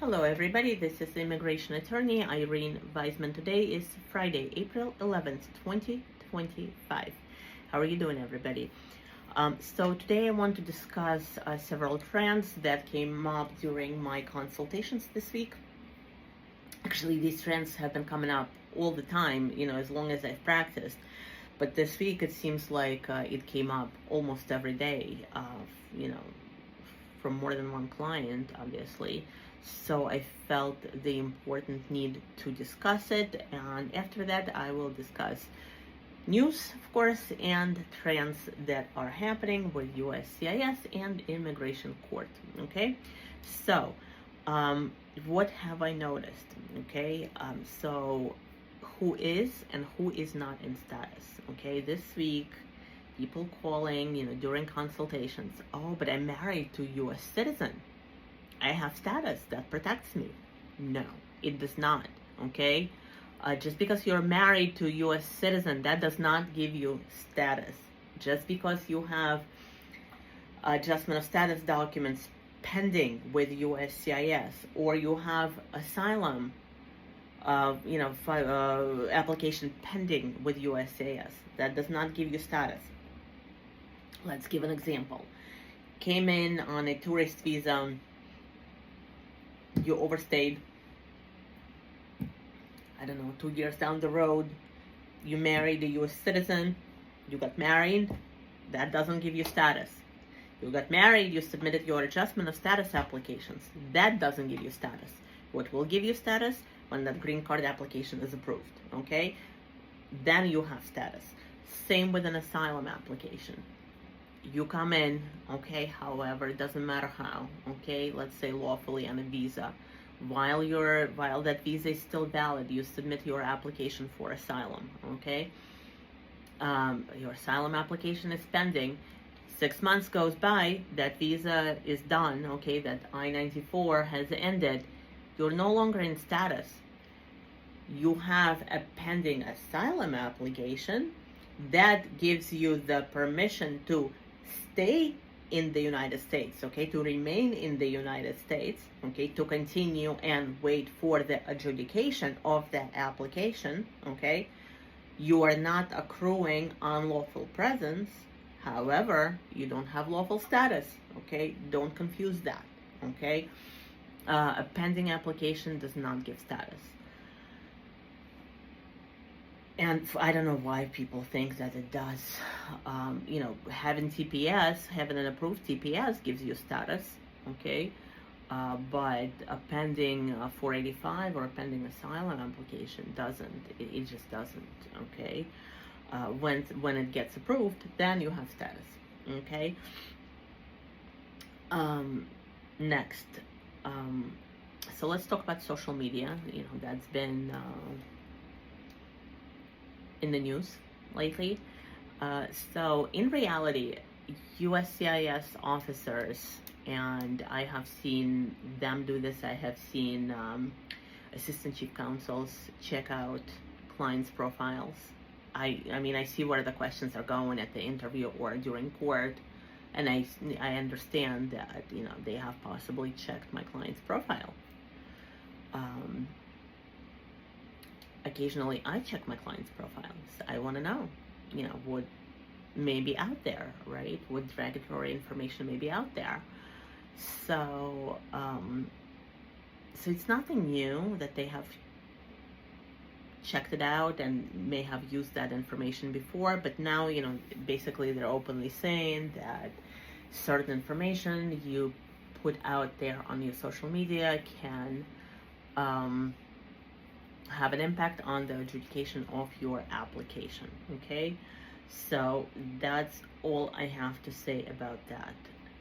Hello everybody, this is immigration attorney Irene Weisman. Today is Friday, April 11th, 2025. How are you doing, everybody? So today I want to discuss several trends that came up during my consultations this week. Actually, these trends have been coming up all the time, as long as I've practiced. But this week it seems like it came up almost every day, from more than one client, obviously. So I felt the important need to discuss it, and after that I will discuss news, of course, and trends that are happening with USCIS and immigration court. Okay, so what have I noticed? Okay, so who is and who is not in status? Okay, this week people calling, during consultations, oh, but I'm married to a U.S. citizen. I have status that protects me. No, it does not, okay? Just because you're married to a U.S. citizen, that does not give you status. Just because you have adjustment of status documents pending with USCIS, or you have asylum application pending with USCIS, that does not give you status. Let's give an example. Came in on a tourist visa, you overstayed, 2 years down the road, you married a U.S. citizen, you got married, that doesn't give you status. You got married, you submitted your adjustment of status applications, that doesn't give you status. What will give you status? When that green card application is approved, okay? Then you have status. Same with an asylum application. You come in, okay, however, it doesn't matter how, okay, let's say lawfully on a visa. While that visa is still valid, you submit your application for asylum, okay? Your asylum application is pending. 6 months goes by, that visa is done, okay, that I-94 has ended. You're no longer in status. You have a pending asylum application that gives you the permission to stay in the United States, okay, to remain in the United States, okay, to continue and wait for the adjudication of that application, okay. You are not accruing unlawful presence. However, you don't have lawful status, okay. Don't confuse that, okay. A pending application does not give status. And I don't know why people think that it does. Having TPS, having an approved TPS gives you status, okay? But a pending 485 or a pending asylum application doesn't. It just doesn't, okay? When it gets approved, then you have status, okay? Next, so let's talk about social media. That's been in the news lately. So in reality, USCIS officers, and I have seen them do this, I have seen assistant chief counsels check out clients' profiles. I see where the questions are going at the interview or during court, and I understand that, they have possibly checked my client's profile. Occasionally I check my clients' profiles. I want to know, what may be out there, right? What derogatory information may be out there. So, so it's nothing new that they have checked it out and may have used that information before, but now, basically they're openly saying that certain information you put out there on your social media can have an impact on the adjudication of your application, okay? So that's all I have to say about that.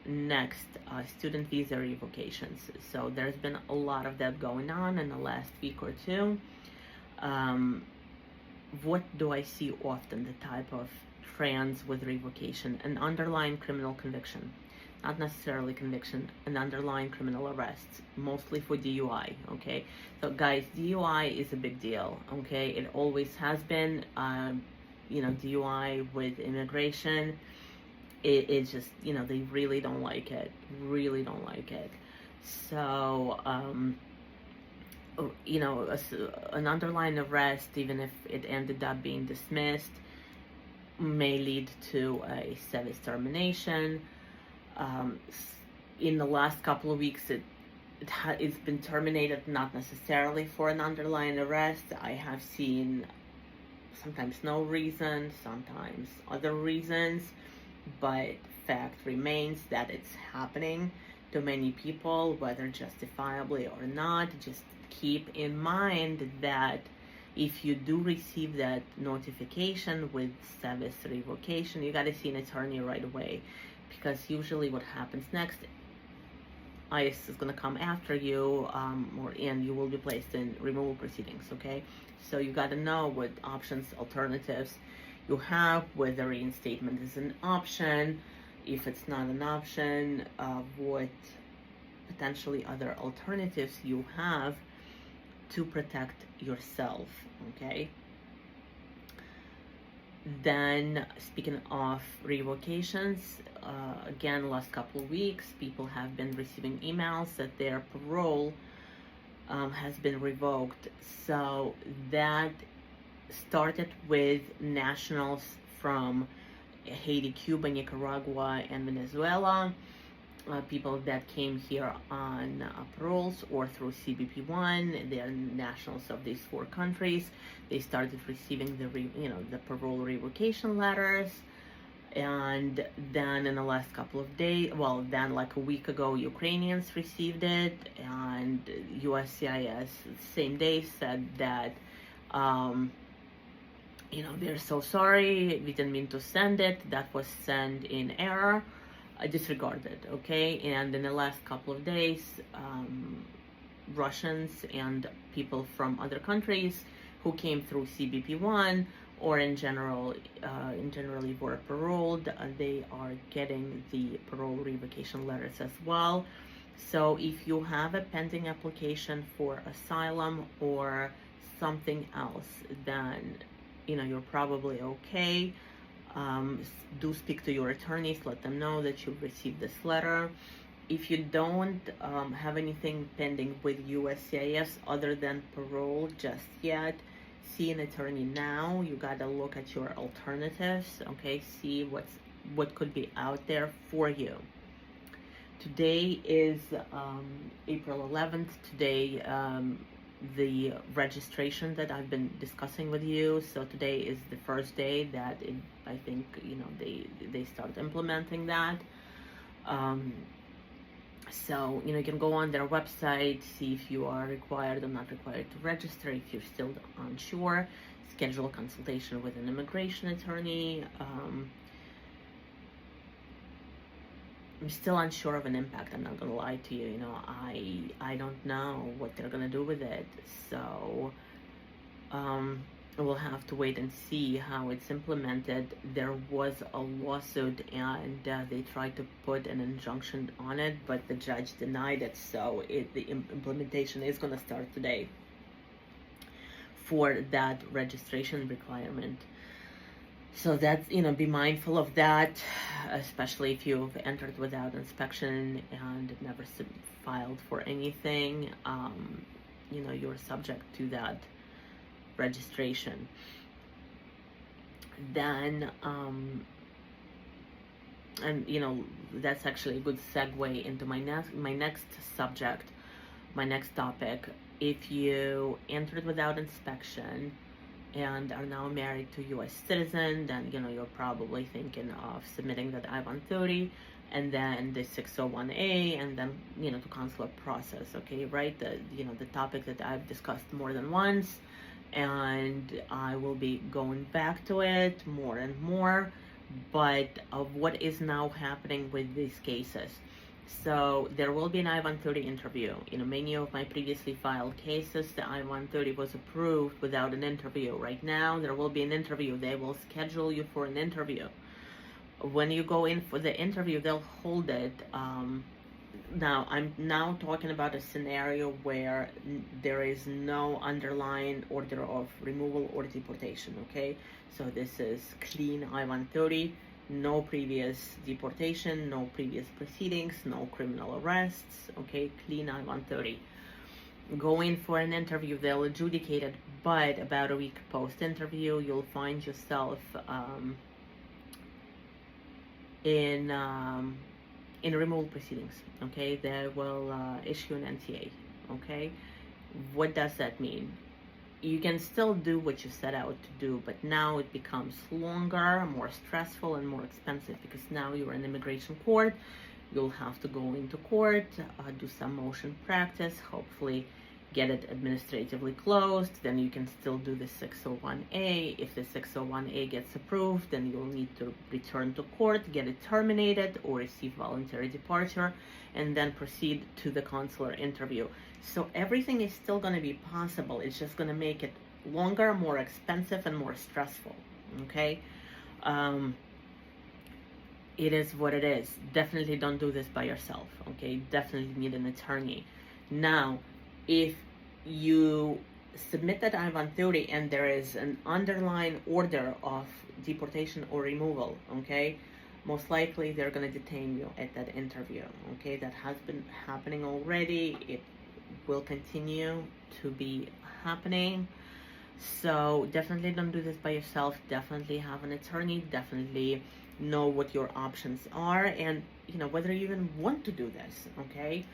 Next, student visa revocations. So there's been a lot of that going on in the last week or two. What do I see often? The type of trends with revocation: an underlying criminal conviction. Not necessarily conviction, an underlying criminal arrest, mostly for DUI, okay? So guys, DUI is a big deal, okay? It always has been. DUI with immigration, it's just, they really don't like it, So, an underlying arrest, even if it ended up being dismissed, may lead to a service termination. In the last couple of weeks, it's been terminated, not necessarily for an underlying arrest. I have seen sometimes no reason, sometimes other reasons, but fact remains that it's happening to many people, whether justifiably or not. Just keep in mind that if you do receive that notification with service revocation, you got to see an attorney right away, because usually what happens next, ICE is going to come after you, and you will be placed in removal proceedings. Okay, so you got to know what options, alternatives you have, whether reinstatement is an option. If it's not an option, what potentially other alternatives you have to protect yourself. Okay. Then, speaking of revocations, again, last couple of weeks, people have been receiving emails that their parole has been revoked. So that started with nationals from Haiti, Cuba, Nicaragua, and Venezuela. People that came here on paroles or through CBP-1, they are nationals of these 4 countries. They started receiving the parole revocation letters, and then in the last couple of days, well, then like a week ago, Ukrainians received it, and USCIS same day said that they're so sorry, we didn't mean to send it, that was sent in error, disregarded. Okay, and in the last couple of days, Russians and people from other countries who came through CBP-1 or generally were paroled, they are getting the parole revocation letters as well. So if you have a pending application for asylum or something else, then you're probably okay. Do speak to your attorneys, let them know that you've received this letter. If you don't have anything pending with USCIS other than parole just yet, see an attorney now. You gotta look at your alternatives, okay? See what could be out there for you. Today is April 11th. Today, the registration that I've been discussing with you. So today is the first day that I think they start implementing that. So you can go on their website, see if you are required or not required to register. If you're still unsure, schedule a consultation with an immigration attorney. I'm still unsure of an impact. I'm not gonna lie to you. I don't know what they're gonna do with it. So we'll have to wait and see how it's implemented. There was a lawsuit, and they tried to put an injunction on it, but the judge denied it. So the implementation is gonna start today for that registration requirement. So that's, be mindful of that, especially if you've entered without inspection and never filed for anything. You're subject to that registration. Then, that's actually a good segue into my next subject, my next topic. If you entered without inspection and are now married to a U.S. citizen, then you're probably thinking of submitting that I-130 and then the 601A, and then to consular process. Okay, right? The topic that I've discussed more than once, and I will be going back to it more and more, but of what is now happening with these cases. So there will be an I-130 interview. Many of my previously filed cases, the I-130 was approved without an interview. Right now, there will be an interview. They will schedule you for an interview. When you go in for the interview, they'll hold it. Now, I'm now talking about a scenario where there is no underlying order of removal or deportation, okay? So this is clean I-130, no previous deportation, no previous proceedings, no criminal arrests, okay, clean I-130. Go in for an interview, they'll adjudicate it, but about a week post-interview, you'll find yourself in removal proceedings, okay? They will issue an NTA, okay? What does that mean? You can still do what you set out to do, but now it becomes longer, more stressful, and more expensive because now you're in immigration court. You'll have to go into court, do some motion practice, hopefully get it administratively closed. Then you can still do the 601A. If the 601A gets approved, then you'll need to return to court, get it terminated, or receive voluntary departure, and then proceed to the consular interview. So everything is still going to be possible. It's just going to make it longer, more expensive, and more stressful. Okay? It is what it is. Definitely don't do this by yourself. Okay? Definitely need an attorney. Now, if you submit that I-130 and there is an underlying order of deportation or removal, okay, most likely they're going to detain you at that interview. Okay? That has been happening already. It will continue to be happening. So definitely don't do this by yourself. Definitely have an attorney. Definitely know what your options are, and whether you even want to do this. Okay?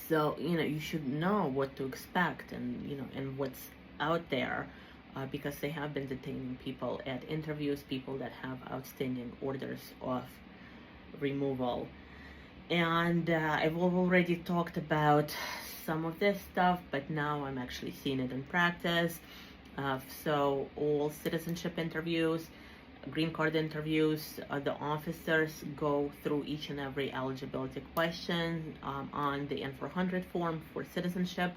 So you should know what to expect, and what's out there, because they have been detaining people at interviews, people that have outstanding orders of removal. And I've already talked about some of this stuff, but now I'm actually seeing it in practice. So all citizenship interviews, green card interviews, the officers go through each and every eligibility question on the N400 form for citizenship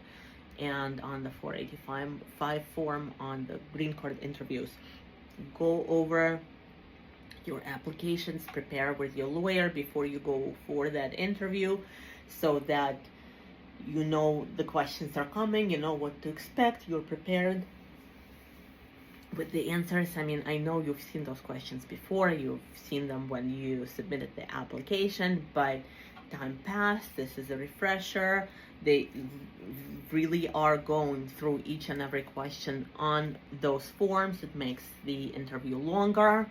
and on the 485 form on the green card interviews. Go over your applications, prepare with your lawyer before you go for that interview so that you know the questions are coming, you know what to expect, you're prepared with the answers. I mean, I know you've seen those questions before, you've seen them when you submitted the application, but time passed. This is a refresher. They really are going through each and every question on those forms. It makes the interview longer,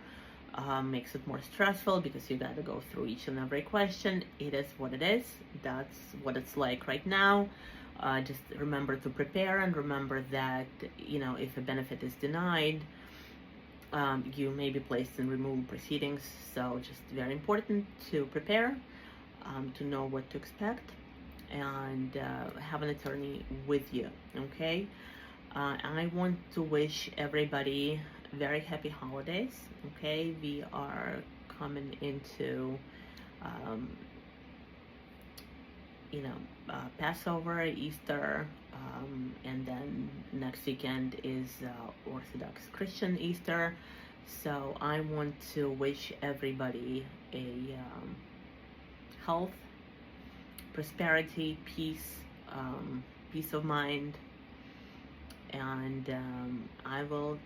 makes it more stressful because you got to go through each and every question. It is what it is. That's what it's like right now. Just remember to prepare, and remember that if a benefit is denied, you may be placed in removal proceedings. So just very important to prepare, to know what to expect, and have an attorney with you. Okay? I want to wish everybody very happy holidays. Okay? We are coming into Passover, Easter, and then next weekend is Orthodox Christian Easter. So I want to wish everybody a health, prosperity, peace, peace of mind, and I will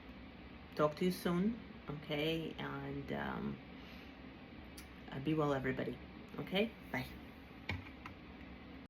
talk to you soon. Okay? And be well, everybody. Okay? Bye.